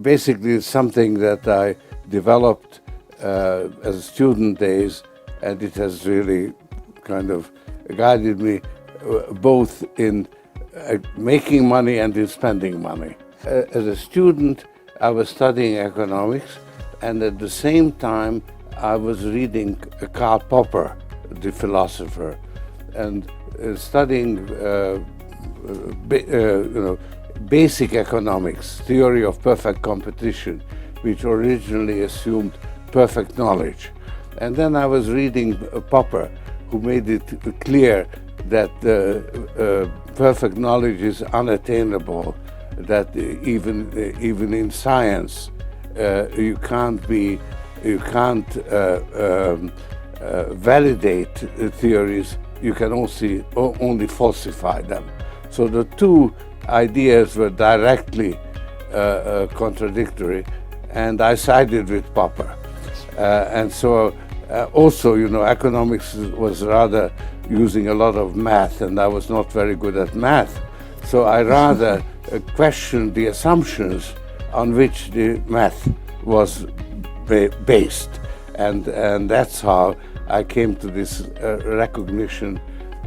basically it's something that I developed as a student days, and it has really kind of guided me both in making money and in spending money. As a student, I was studying economics, and at the same time, I was reading Karl Popper, the philosopher, and studying basic economics, theory of perfect competition, which originally assumed perfect knowledge. And then I was reading Popper, who made it clear that perfect knowledge is unattainable, that even in science you can't validate theories, you can only falsify them. So the two ideas were directly contradictory, and I sided with Popper. And so also, economics was rather using a lot of math, and I was not very good at math. So I rather questioned the assumptions on which the math was based. And that's how I came to this recognition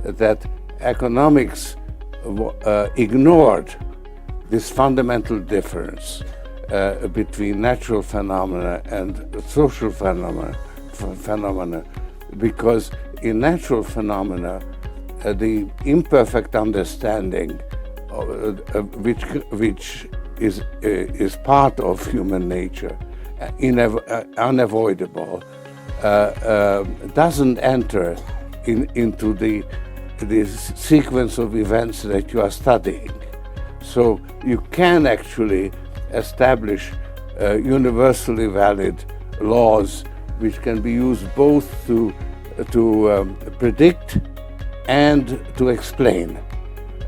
that economics ignored this fundamental difference between natural phenomena and social phenomena, because in natural phenomena, the imperfect understanding, which is part of human nature, unavoidable, doesn't enter into the sequence of events that you are studying. So you can actually establish universally valid laws which can be used both to predict and to explain.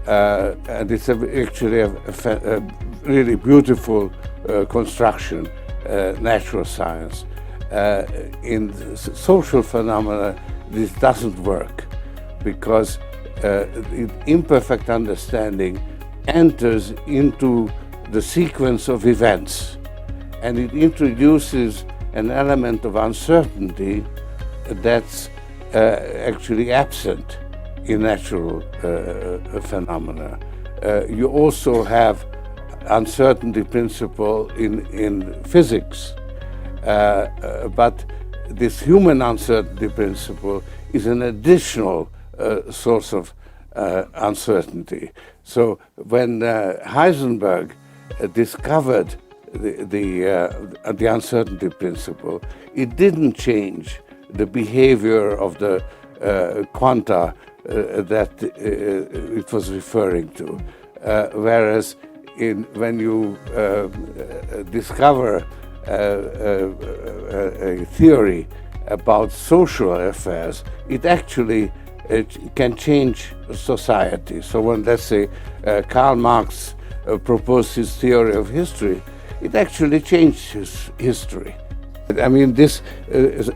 And it's actually a really beautiful construction, natural science. In social phenomena, this doesn't work because imperfect understanding enters into the sequence of events, and it introduces an element of uncertainty that's actually absent in natural phenomena. You also have uncertainty principle in physics, but this human uncertainty principle is an additional source of uncertainty. So when Heisenberg discovered the uncertainty principle, it didn't change the behavior of the quanta that it was referring to. Whereas when you discover a theory about social affairs, it actually can change society. So when, let's say, Karl Marx proposed his theory of history, it actually changed his history. I mean,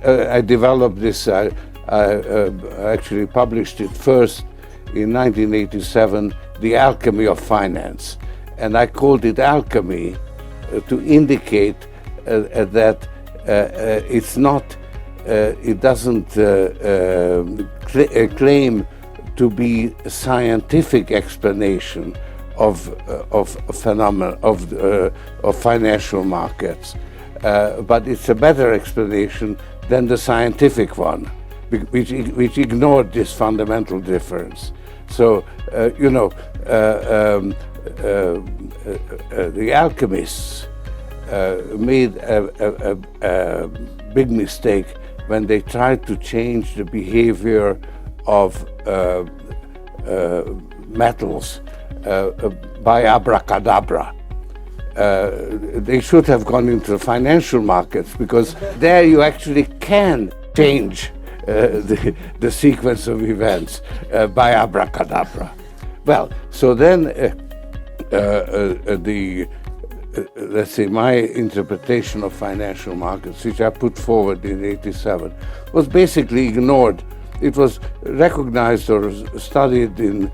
I developed this, I actually published it first in 1987, The Alchemy of Finance. And I called it alchemy to indicate that it's not, it doesn't claim to be a scientific explanation of phenomena of financial markets, but it's a better explanation than the scientific one, which ignored this fundamental difference. So the alchemists made a big mistake when they tried to change the behavior of metals by abracadabra. They should have gone into the financial markets, because there you actually can change the sequence of events by abracadabra. Well, so then let's say my interpretation of financial markets, which I put forward in '87, was basically ignored. It was recognized or studied in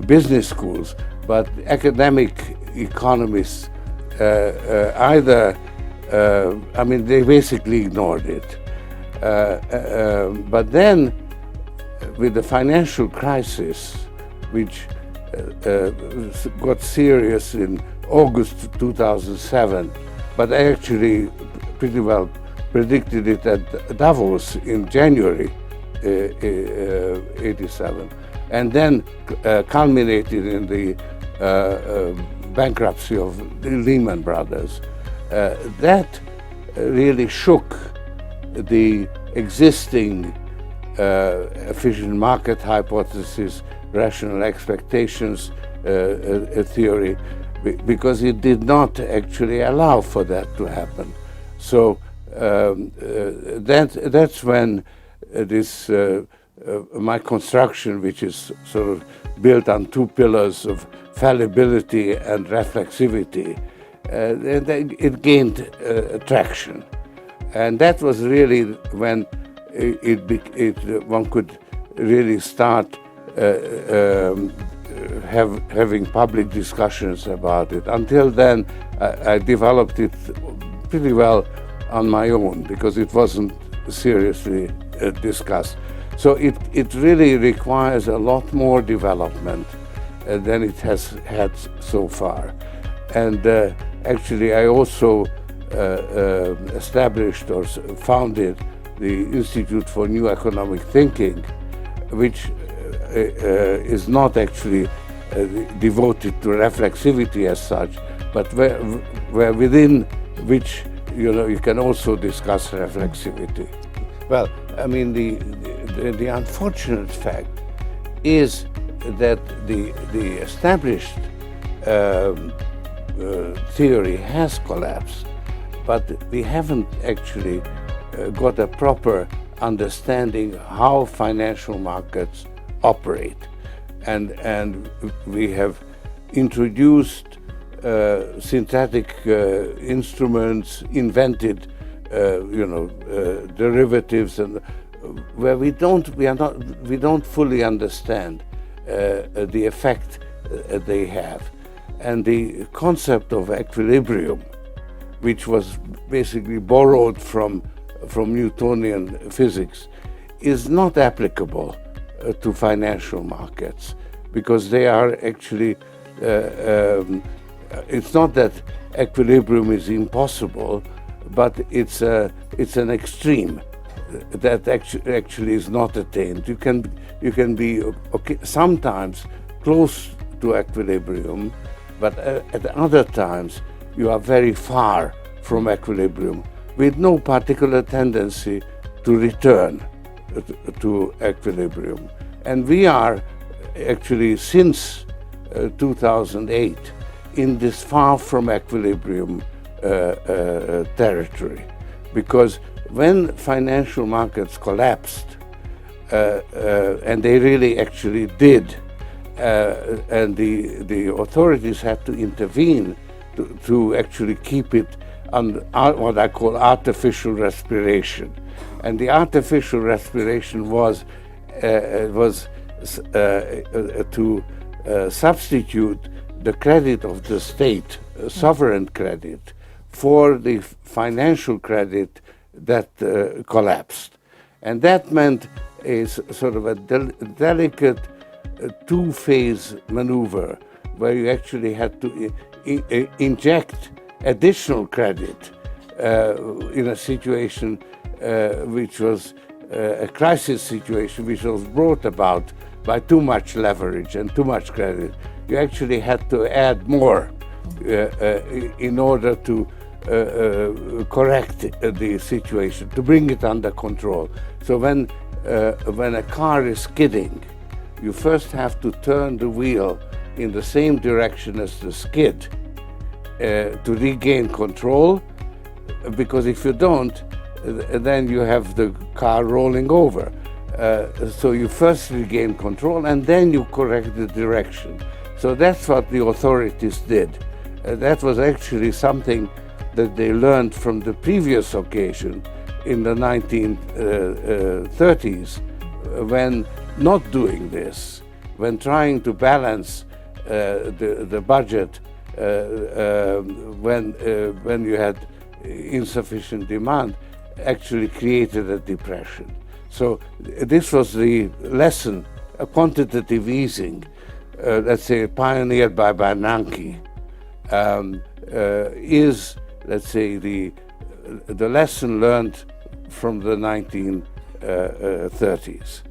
business schools, but academic economists either, I mean, they basically ignored it. But then, with the financial crisis, which got serious in August 2007, but I actually pretty well predicted it at Davos in January 87, and then culminated in the bankruptcy of the Lehman Brothers. That really shook the existing efficient market hypothesis, rational expectations theory, because it did not actually allow for that to happen. So that's when this my construction, which is sort of built on two pillars of fallibility and reflexivity, it gained traction, and that was really when one could really start having public discussions about it. Until then, I developed it pretty well on my own because it wasn't seriously discussed. So it really requires a lot more development than it has had so far. And actually, I also established or founded the Institute for New Economic Thinking, which is not actually devoted to reflexivity as such, but where within which you can also discuss reflexivity. Well, I mean, the unfortunate fact is that the established theory has collapsed, but we haven't actually got a proper understanding how financial markets operate, and we have introduced synthetic instruments, invented derivatives, and where we don't fully understand the effect they have, and the concept of equilibrium, which was basically borrowed from Newtonian physics, is not applicable to financial markets, because they are actually it's not that equilibrium is impossible, but it's an extreme that actually is not attained. You can be sometimes close to equilibrium, but at other times you are very far from equilibrium, with no particular tendency to return to equilibrium. And we are actually, since 2008, in this far from equilibrium territory, because when financial markets collapsed, and they really actually did, and the authorities had to intervene to actually keep it on what I call artificial respiration. And the artificial respiration was to substitute the credit of the state, sovereign credit, for the financial credit that collapsed. And that meant a sort of a delicate two-phase maneuver where you actually had to inject additional credit in a situation which was a crisis situation, which was brought about by too much leverage and too much credit. You actually had to add more in order to correct the situation, to bring it under control. So when a car is skidding, you first have to turn the wheel in the same direction as the skid to regain control, because if you don't, then you have the car rolling over. So you first regain control and then you correct the direction. So that's what the authorities did. That was actually something that they learned from the previous occasion in the 1930s, when not doing this, when trying to balance the budget when you had insufficient demand, actually created a depression. So this was the lesson, a quantitative easing, let's say pioneered by Bernanke, is, let's say, the lesson learned from the 1930s.